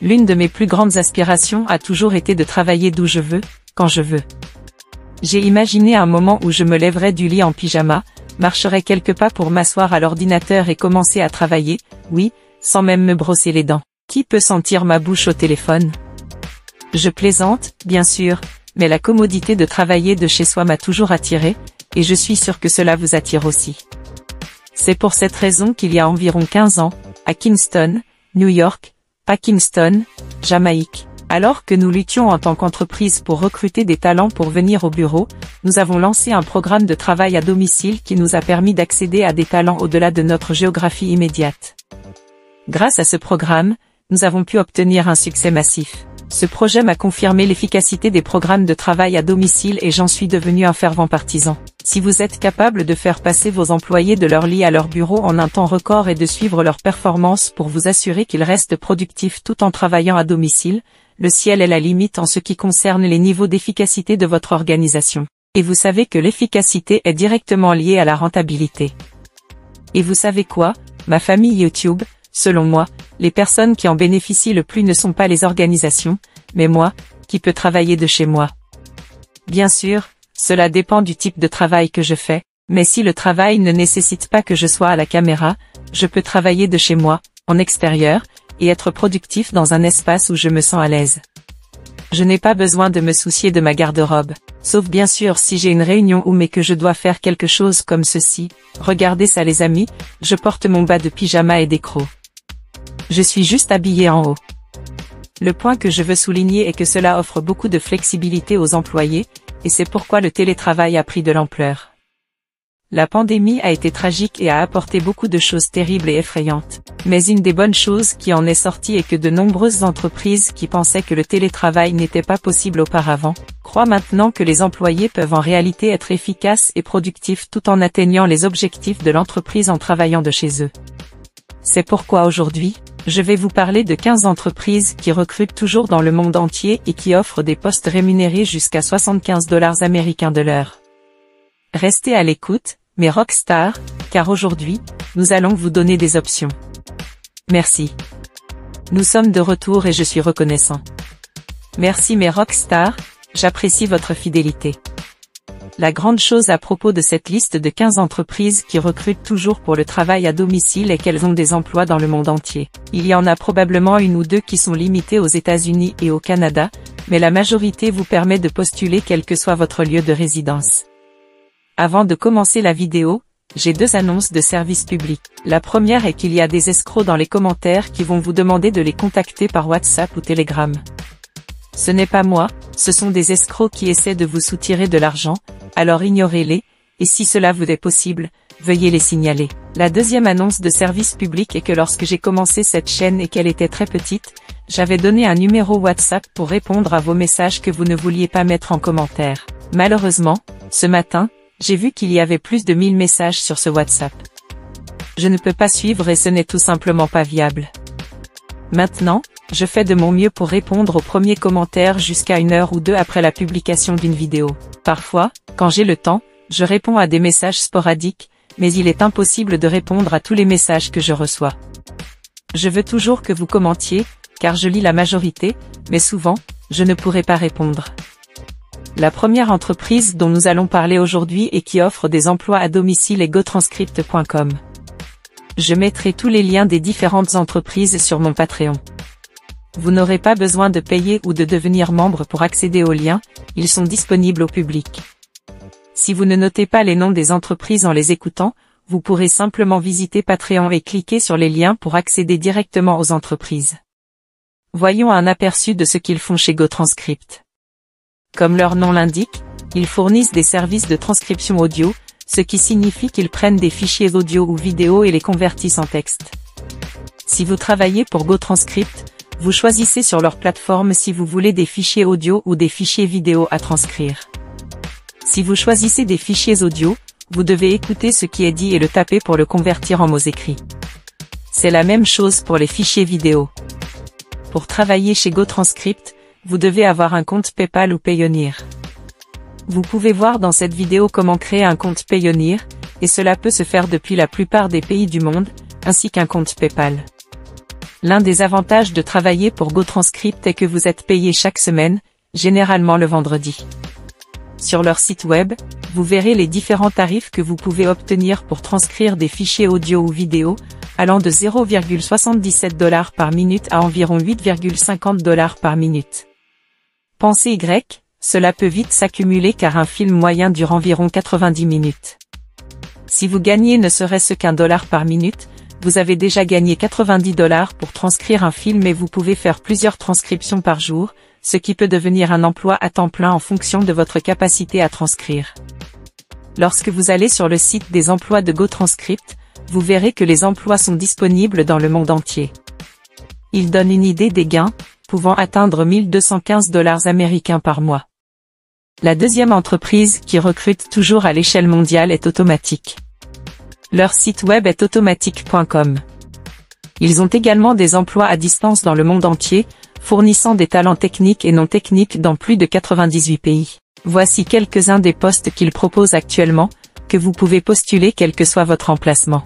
L'une de mes plus grandes aspirations a toujours été de travailler d'où je veux, quand je veux. J'ai imaginé un moment où je me lèverais du lit en pyjama, marcherais quelques pas pour m'asseoir à l'ordinateur et commencer à travailler, oui, sans même me brosser les dents. Qui peut sentir ma bouche au téléphone? Je plaisante, bien sûr, mais la commodité de travailler de chez soi m'a toujours attiré, et je suis sûr que cela vous attire aussi. C'est pour cette raison qu'il y a environ 15 ans, à Kingston, New York, pas Kingston, Jamaïque, alors que nous luttions en tant qu'entreprise pour recruter des talents pour venir au bureau, nous avons lancé un programme de travail à domicile qui nous a permis d'accéder à des talents au-delà de notre géographie immédiate. Grâce à ce programme, nous avons pu obtenir un succès massif. Ce projet m'a confirmé l'efficacité des programmes de travail à domicile et j'en suis devenu un fervent partisan. Si vous êtes capable de faire passer vos employés de leur lit à leur bureau en un temps record et de suivre leurs performances pour vous assurer qu'ils restent productifs tout en travaillant à domicile, le ciel est la limite en ce qui concerne les niveaux d'efficacité de votre organisation. Et vous savez que l'efficacité est directement liée à la rentabilité. Et vous savez quoi, ma famille YouTube? Selon moi, les personnes qui en bénéficient le plus ne sont pas les organisations, mais moi, qui peux travailler de chez moi. Bien sûr, cela dépend du type de travail que je fais, mais si le travail ne nécessite pas que je sois à la caméra, je peux travailler de chez moi, en extérieur, et être productif dans un espace où je me sens à l'aise. Je n'ai pas besoin de me soucier de ma garde-robe, sauf bien sûr si j'ai une réunion mais que je dois faire quelque chose comme ceci. Regardez ça les amis, je porte mon bas de pyjama et des crocs. Je suis juste habillé en haut. Le point que je veux souligner est que cela offre beaucoup de flexibilité aux employés, et c'est pourquoi le télétravail a pris de l'ampleur. La pandémie a été tragique et a apporté beaucoup de choses terribles et effrayantes. Mais une des bonnes choses qui en est sortie est que de nombreuses entreprises qui pensaient que le télétravail n'était pas possible auparavant, croient maintenant que les employés peuvent en réalité être efficaces et productifs tout en atteignant les objectifs de l'entreprise en travaillant de chez eux. C'est pourquoi aujourd'hui, je vais vous parler de 15 entreprises qui recrutent toujours dans le monde entier et qui offrent des postes rémunérés jusqu'à 75 $ américains de l'heure. Restez à l'écoute, mes rockstars, car aujourd'hui, nous allons vous donner des options. Merci. Nous sommes de retour et je suis reconnaissant. Merci mes rockstars, j'apprécie votre fidélité. La grande chose à propos de cette liste de 15 entreprises qui recrutent toujours pour le travail à domicile est qu'elles ont des emplois dans le monde entier. Il y en a probablement une ou deux qui sont limitées aux États-Unis et au Canada, mais la majorité vous permet de postuler quel que soit votre lieu de résidence. Avant de commencer la vidéo, j'ai deux annonces de service public. La première est qu'il y a des escrocs dans les commentaires qui vont vous demander de les contacter par WhatsApp ou Telegram. Ce n'est pas moi, ce sont des escrocs qui essaient de vous soutirer de l'argent, alors ignorez-les, et si cela vous est possible, veuillez les signaler. La deuxième annonce de service public est que lorsque j'ai commencé cette chaîne et qu'elle était très petite, j'avais donné un numéro WhatsApp pour répondre à vos messages que vous ne vouliez pas mettre en commentaire. Malheureusement, ce matin, j'ai vu qu'il y avait plus de 1000 messages sur ce WhatsApp. Je ne peux pas suivre et ce n'est tout simplement pas viable. Maintenant, je fais de mon mieux pour répondre aux premiers commentaires jusqu'à 1 heure ou 2 après la publication d'une vidéo. Parfois, quand j'ai le temps, je réponds à des messages sporadiques, mais il est impossible de répondre à tous les messages que je reçois. Je veux toujours que vous commentiez, car je lis la majorité, mais souvent, je ne pourrai pas répondre. La première entreprise dont nous allons parler aujourd'hui et qui offre des emplois à domicile est GoTranscript.com. Je mettrai tous les liens des différentes entreprises sur mon Patreon. Vous n'aurez pas besoin de payer ou de devenir membre pour accéder aux liens, ils sont disponibles au public. Si vous ne notez pas les noms des entreprises en les écoutant, vous pourrez simplement visiter Patreon et cliquer sur les liens pour accéder directement aux entreprises. Voyons un aperçu de ce qu'ils font chez GoTranscript. Comme leur nom l'indique, ils fournissent des services de transcription audio, ce qui signifie qu'ils prennent des fichiers audio ou vidéo et les convertissent en texte. Si vous travaillez pour GoTranscript, vous choisissez sur leur plateforme si vous voulez des fichiers audio ou des fichiers vidéo à transcrire. Si vous choisissez des fichiers audio, vous devez écouter ce qui est dit et le taper pour le convertir en mots écrits. C'est la même chose pour les fichiers vidéo. Pour travailler chez GoTranscript, vous devez avoir un compte PayPal ou Payoneer. Vous pouvez voir dans cette vidéo comment créer un compte Payoneer, et cela peut se faire depuis la plupart des pays du monde, ainsi qu'un compte PayPal. L'un des avantages de travailler pour GoTranscript est que vous êtes payé chaque semaine, généralement le vendredi. Sur leur site web, vous verrez les différents tarifs que vous pouvez obtenir pour transcrire des fichiers audio ou vidéo, allant de 0,77 $ par minute à environ 8,50 $ par minute. Pensez Y, cela peut vite s'accumuler car un film moyen dure environ 90 minutes. Si vous gagnez ne serait-ce qu'un dollar par minute, vous avez déjà gagné 90 $ pour transcrire un film et vous pouvez faire plusieurs transcriptions par jour, ce qui peut devenir un emploi à temps plein en fonction de votre capacité à transcrire. Lorsque vous allez sur le site des emplois de GoTranscript, vous verrez que les emplois sont disponibles dans le monde entier. Ils donnent une idée des gains, pouvant atteindre 1215 $ américains par mois. La deuxième entreprise qui recrute toujours à l'échelle mondiale est Automattic. Leur site web est automattic.com. Ils ont également des emplois à distance dans le monde entier, fournissant des talents techniques et non techniques dans plus de 98 pays. Voici quelques-uns des postes qu'ils proposent actuellement, que vous pouvez postuler quel que soit votre emplacement.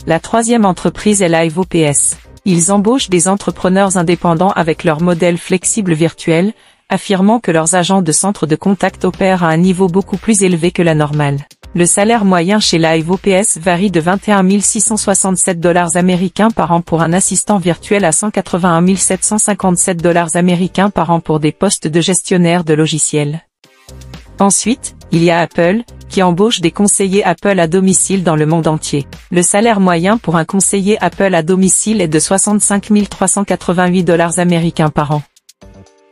La troisième entreprise est LiveOps. Ils embauchent des entrepreneurs indépendants avec leur modèle flexible virtuel, affirmant que leurs agents de centre de contact opèrent à un niveau beaucoup plus élevé que la normale. Le salaire moyen chez LiveOps varie de 21 667 $ américains par an pour un assistant virtuel à 181 757 $ américains par an pour des postes de gestionnaire de logiciels. Ensuite, il y a Apple, qui embauche des conseillers Apple à domicile dans le monde entier. Le salaire moyen pour un conseiller Apple à domicile est de 65 388 $ américains par an.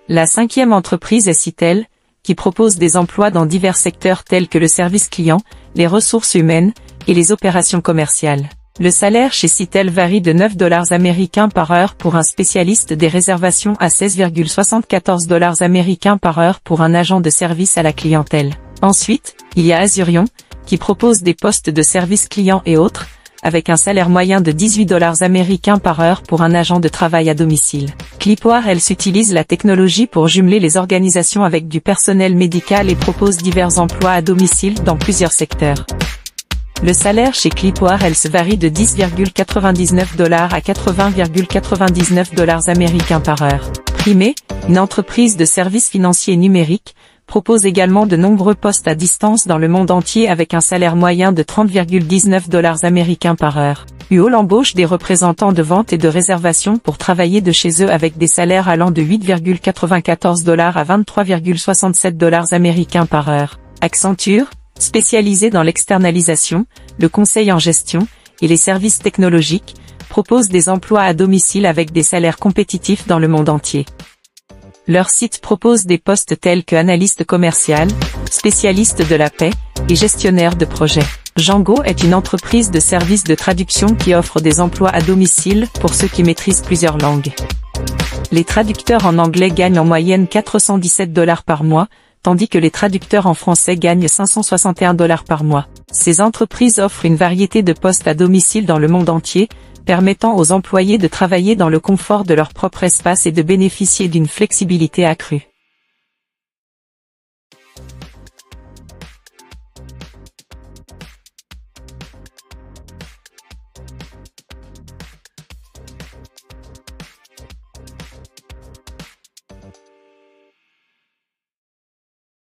La cinquième entreprise est Citel, qui propose des emplois dans divers secteurs tels que le service client, les ressources humaines, et les opérations commerciales. Le salaire chez Citel varie de 9 $ américains par heure pour un spécialiste des réservations à 16,74 $ américains par heure pour un agent de service à la clientèle. Ensuite, il y a Azurion, qui propose des postes de service client et autres, avec un salaire moyen de 18 $ américains par heure pour un agent de travail à domicile. Clipware utilise la technologie pour jumeler les organisations avec du personnel médical et propose divers emplois à domicile dans plusieurs secteurs. Le salaire chez Clipware varie de 10,99 $ à 80,99 $ américains par heure. Primé, une entreprise de services financiers numériques, propose également de nombreux postes à distance dans le monde entier avec un salaire moyen de 30,19 $ américains par heure. UOL embauche des représentants de vente et de réservation pour travailler de chez eux avec des salaires allant de 8,94 $ à 23,67 $ américains par heure. Accenture, spécialisé dans l'externalisation, le conseil en gestion, et les services technologiques, propose des emplois à domicile avec des salaires compétitifs dans le monde entier. Leur site propose des postes tels que analyste commercial, spécialiste de la paie, et gestionnaire de projet. Django est une entreprise de services de traduction qui offre des emplois à domicile pour ceux qui maîtrisent plusieurs langues. Les traducteurs en anglais gagnent en moyenne 417 $ par mois, tandis que les traducteurs en français gagnent 561 $ par mois. Ces entreprises offrent une variété de postes à domicile dans le monde entier, permettant aux employés de travailler dans le confort de leur propre espace et de bénéficier d'une flexibilité accrue.